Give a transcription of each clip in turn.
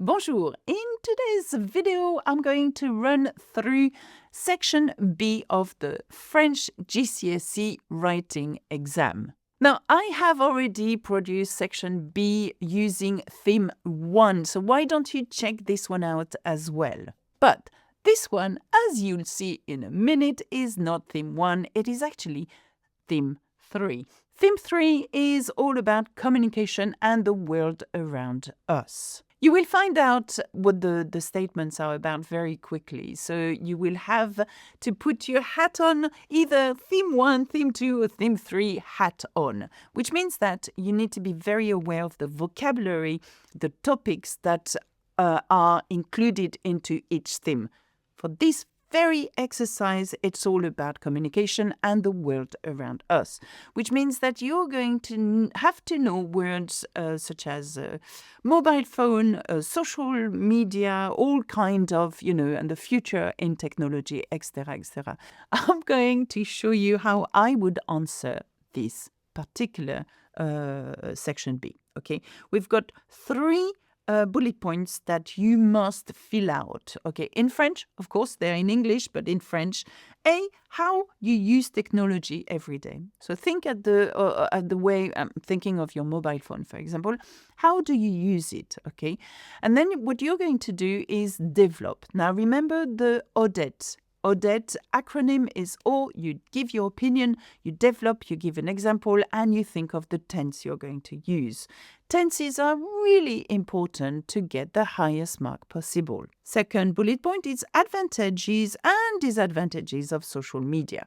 Bonjour. In today's video, I'm going to run through section B of the French GCSE writing exam. Now, I have already produced section B using theme 1, so why don't you check this one out as well? But this one, as you'll see in a minute, is not theme 1, it is actually theme 3. Theme 3 is all about communication and the world around us. You will find out what the statements are about very quickly. So you will have to put your hat on, either theme 1, theme 2, or theme 3 hat on, which means that you need to be very aware of the vocabulary, the topics that are included into each theme. For this very exercise, it's all about communication and the world around us, which means that you're going to have to know words such as mobile phone, social media, all kind of, and the future in technology, etc., etc. I'm going to show you how I would answer this particular section B. Okay, we've got 3 bullet points that you must fill out. Okay, in French, of course, they're in English, but in French. A, how you use technology every day. So think at the way I'm thinking of your mobile phone, for example. How do you use it? Okay, and then what you're going to do is develop. Now remember the ODET. ODET acronym is O, you give your opinion, you develop, you give an example, and you think of the tense you're going to use. Tenses are really important to get the highest mark possible. Second bullet point is advantages and disadvantages of social media.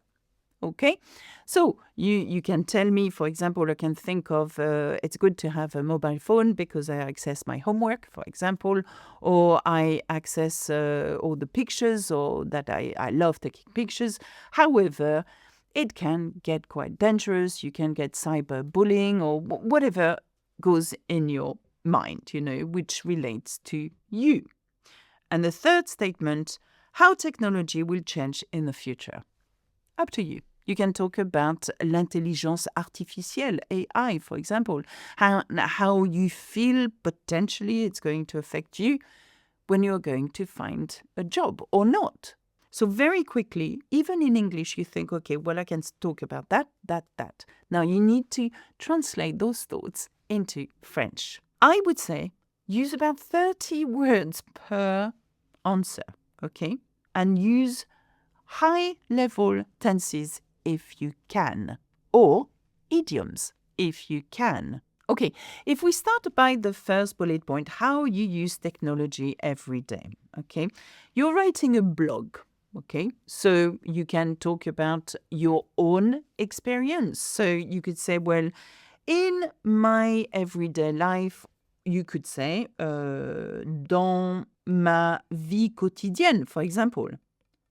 Okay, so you can tell me, for example, I can think of it's good to have a mobile phone because I access my homework, for example, or I access all the pictures, or that I love taking pictures. However, it can get quite dangerous. You can get cyberbullying or whatever goes in your mind, which relates to you. And the third statement, how technology will change in the future. Up to you. You can talk about l'intelligence artificielle, AI, for example, how you feel potentially it's going to affect you when you're going to find a job or not. So very quickly, even in English, you think, okay, well, I can talk about that. Now you need to translate those thoughts into French. I would say use about 30 words per answer, okay? And use high-level tenses if you can, or idioms if you can. Okay, if we start by the first bullet point, how you use technology every day, okay? You're writing a blog, okay? So you can talk about your own experience. So you could say, well, in my everyday life, you could say, dans ma vie quotidienne, for example.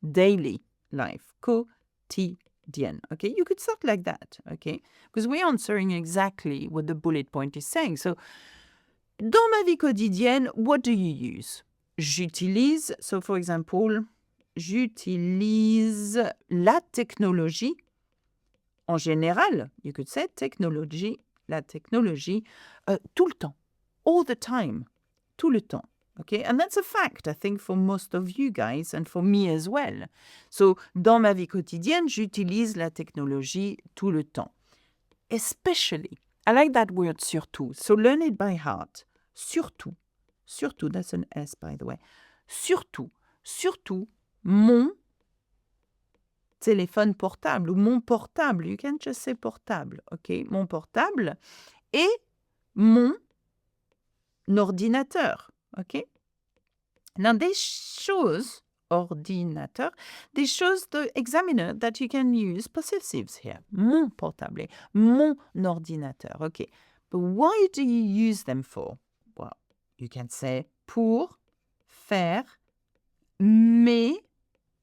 Daily life, quotidienne. Okay, you could start like that, okay, because we're answering exactly what the bullet point is saying. So, dans ma vie quotidienne, what do you use? J'utilise, so for example, j'utilise la technologie. En général, you could say technologie, la technologie, tout le temps, all the time, tout le temps. Okay, and that's a fact, I think, for most of you guys and for me as well. So, dans ma vie quotidienne, j'utilise la technologie tout le temps. Especially, I like that word surtout, so learn it by heart. Surtout, surtout, that's an S, by the way. Surtout, mon téléphone portable ou mon portable. You can just say portable, okay? Mon portable et mon ordinateur. Okay. Now this shows ordinateur. This shows the examiner that you can use possessives here. Mon portable, mon ordinateur. Okay. But why do you use them for? Well, you can say pour faire mes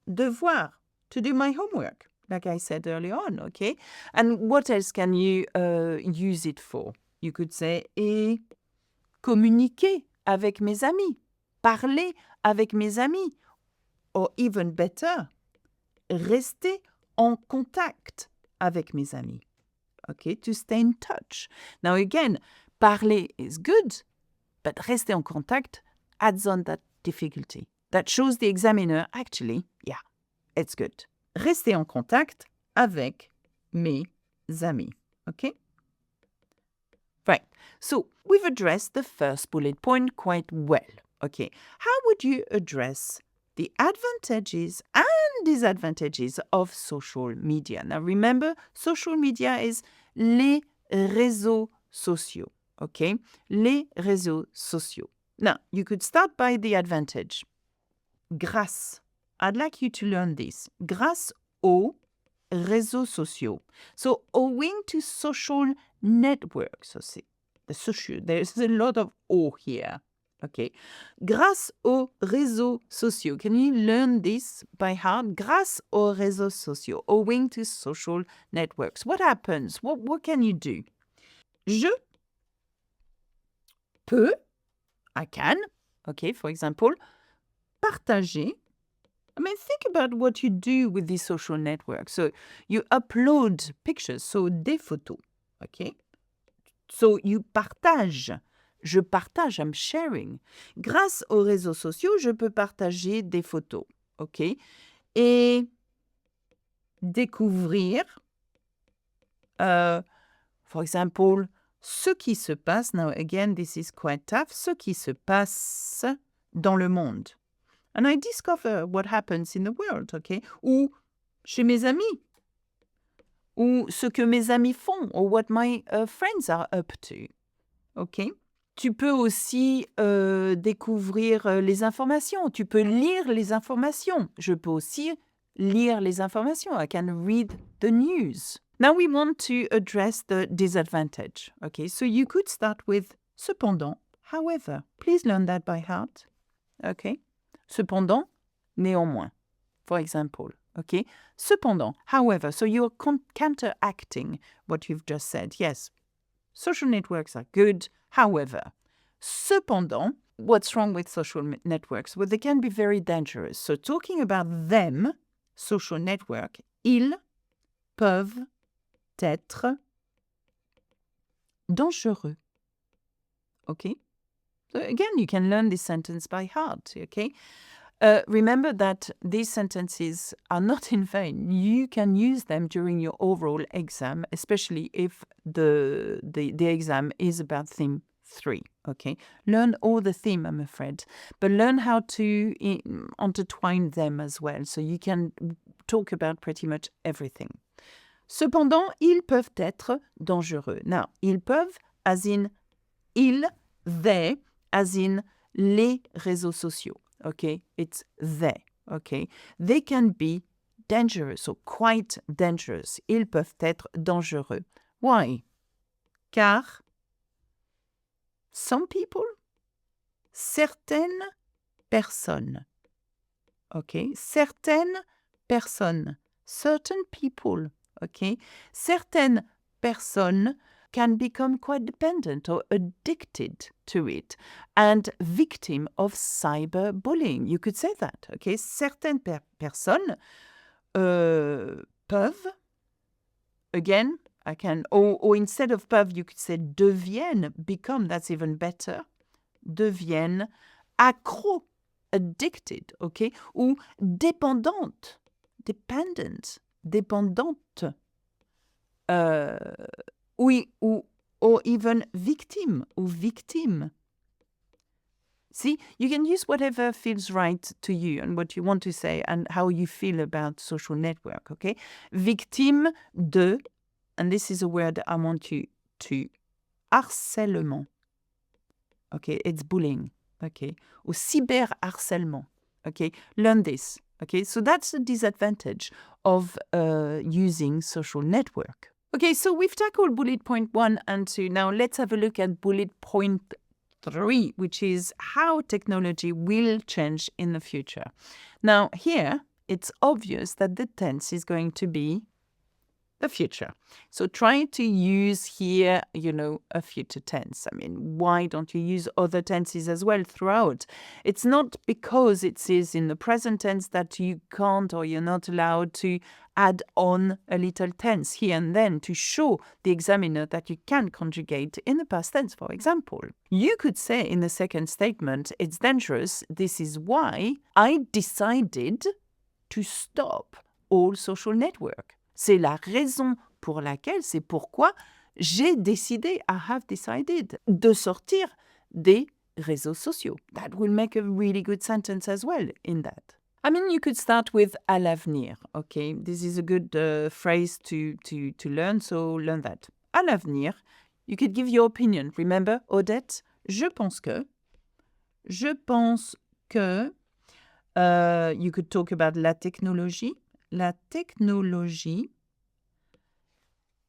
devoirs, to do my homework, like I said earlier on. Okay. And what else can you use it for? You could say et communiquer avec mes amis, parler avec mes amis, or even better, rester en contact avec mes amis. Okay, to stay in touch. Now again, parler is good, but rester en contact, adds on that difficulty. That shows the examiner, actually, yeah, it's good. Rester en contact avec mes amis. Okay? Right. So we've addressed the first bullet point quite well. Okay. How would you address the advantages and disadvantages of social media? Now remember, social media is les réseaux sociaux. Okay? Les réseaux sociaux. Now, you could start by the advantage. Grâce. I'd like you to learn this. Grâce aux réseaux sociaux. So, owing to social networks, so see, the social, there's a lot of O here. Okay. Grâce aux réseaux sociaux. Can you learn this by heart? Grâce aux réseaux sociaux. Owing to social networks. What happens? What can you do? Je peux, I can, okay, for example, partager. I mean, think about what you do with these social networks. So you upload pictures, so des photos, okay? So you partage. Je partage, I'm sharing. Grâce aux réseaux sociaux, je peux partager des photos, okay? Et découvrir, for example, ce qui se passe, now again, this is quite tough, ce qui se passe dans le monde. And I discover what happens in the world, okay? Ou chez mes amis. Ou ce que mes amis font, or what my friends are up to, okay? Tu peux aussi découvrir les informations. Tu peux lire les informations. Je peux aussi lire les informations. I can read the news. Now we want to address the disadvantage. Okay, so you could start with cependant, however. Please learn that by heart. Okay. Cependant, néanmoins, for example. Okay. Cependant, however. So you're counteracting what you've just said. Yes, social networks are good. However, cependant, what's wrong with social networks? Well, they can be very dangerous. So talking about them, social network, ils peuvent être dangereux. Okay? So again, you can learn this sentence by heart. Okay? Remember that these sentences are not in vain. You can use them during your overall exam, especially if the exam is about theme 3. Okay? Learn all the theme, I'm afraid, but learn how to intertwine them as well, so you can talk about pretty much everything. Cependant, ils peuvent être dangereux. Now, ils peuvent, as in ils, they, as in les réseaux sociaux. Okay, it's they. Okay, they can be dangerous or quite dangerous. Ils peuvent être dangereux. Why? Car some people, certaines personnes. Okay, certaines personnes, certain people. Okay, certaines personnes can become quite dependent or addicted to it and victim of cyberbullying. You could say that, okay? Certaines personnes peuvent, again, I can, or instead of peuvent, you could say deviennent, become, that's even better, deviennent accro, addicted, okay? Ou dépendante, dependent, dépendante. Oui, or even victim or victime. See, you can use whatever feels right to you and what you want to say and how you feel about social network, okay? Victime de, and this is a word I want you to, harcèlement. Okay, it's bullying, okay? Or cyberharcèlement, okay? Learn this, okay? So that's the disadvantage of using social network. Okay, so we've tackled bullet point 1 and 2. Now let's have a look at bullet point 3, which is how technology will change in the future. Now here, it's obvious that the tense is going to be the future. So try to use here, a future tense. I mean, why don't you use other tenses as well throughout? It's not because it is in the present tense that you can't or you're not allowed to add on a little tense here and then to show the examiner that you can conjugate in the past tense, for example. You could say in the second statement, it's dangerous. This is why I decided to stop all social network. C'est la raison pour laquelle, c'est pourquoi j'ai décidé, I have decided, de sortir des réseaux sociaux. That will make a really good sentence as well in that. I mean, you could start with à l'avenir, okay? This is a good phrase to learn, so learn that. À l'avenir, you could give your opinion. Remember, Odette, je pense que. You could talk about la technologie. La technologie.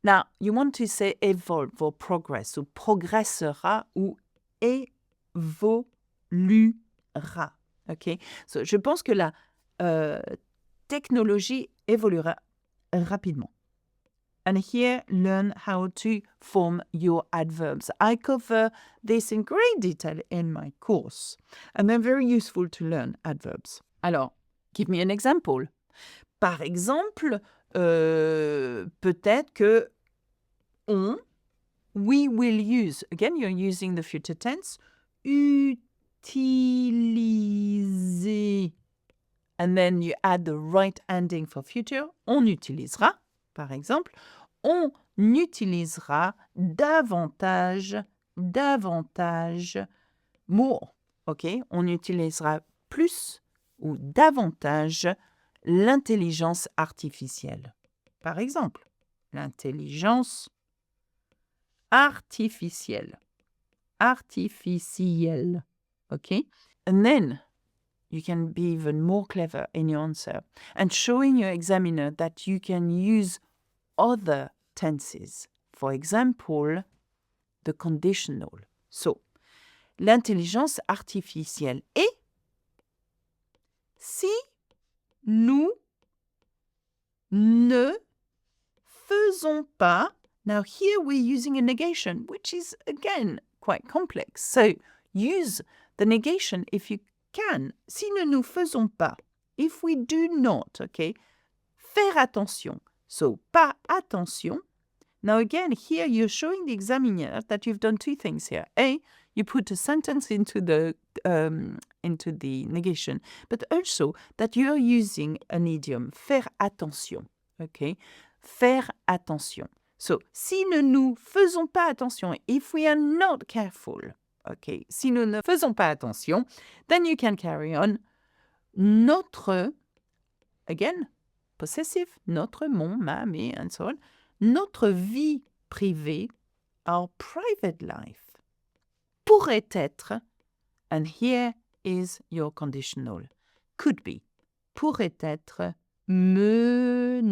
Now, you want to say evolve or progress, ou progressera ou évoluera. Okay? So, je pense que la technologie évoluera rapidement. And here, learn how to form your adverbs. I cover this in great detail in my course, and they're very useful to learn adverbs. Alors, give me an example. Par exemple, peut-être que we will use, again, you're using the future tense, utiliser, and then you add the right ending for future, on utilisera, par exemple, on utilisera davantage, more, ok? On utilisera plus ou davantage l'intelligence artificielle. Par exemple, l'intelligence artificielle. Okay? And then you can be even more clever in your answer and showing your examiner that you can use other tenses. For example, the conditional. So, l'intelligence artificielle est si nous ne faisons pas. Now here we're using a negation, which is again quite complex. So use the negation if you can. Si nous ne faisons pas, if we do not, okay, faire attention. So pas attention. Now again, here you're showing the examiner that you've done two things here. A, you put a sentence into the negation, but also that you're using an idiom, faire attention. Okay, faire attention. So, si nous faisons pas attention, if we are not careful, okay, si nous ne faisons pas attention, then you can carry on. Notre, again, possessive, notre, mon, ma, mes, and so on. Notre vie privée, our private life, pourrait être, and here is your conditional, could be, pourrait être menacée.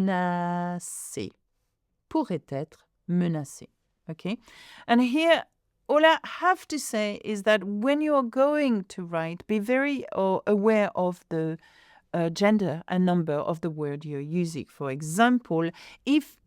Pourrait être menacée. Okay? And here, all I have to say is that when you're going to write, be very aware of the gender and number of the word you're using. For example, if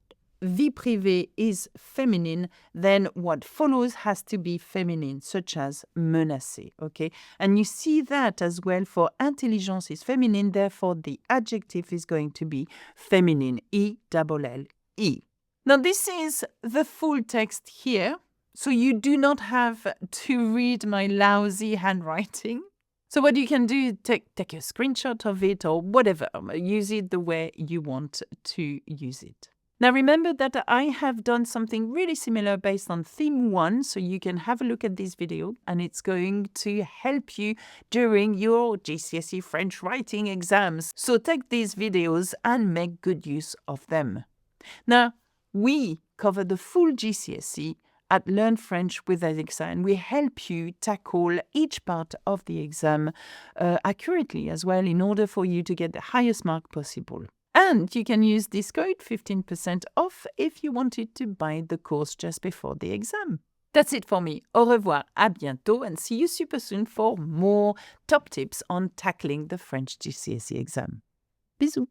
vie privée is feminine, then what follows has to be feminine, such as menacée. Okay? And you see that as well for intelligence is feminine, therefore the adjective is going to be feminine, E-double-L-E. Now, this is the full text here, so you do not have to read my lousy handwriting. So what you can do, take a screenshot of it or whatever, use it the way you want to use it. Now, remember that I have done something really similar based on theme 1, so you can have a look at this video and it's going to help you during your GCSE French writing exams. So take these videos and make good use of them. Now, we cover the full GCSE at Learn French with Alexa, and we help you tackle each part of the exam accurately as well in order for you to get the highest mark possible. And you can use this code 15% off if you wanted to buy the course just before the exam. That's it for me. Au revoir, à bientôt, and see you super soon for more top tips on tackling the French GCSE exam. Bisous.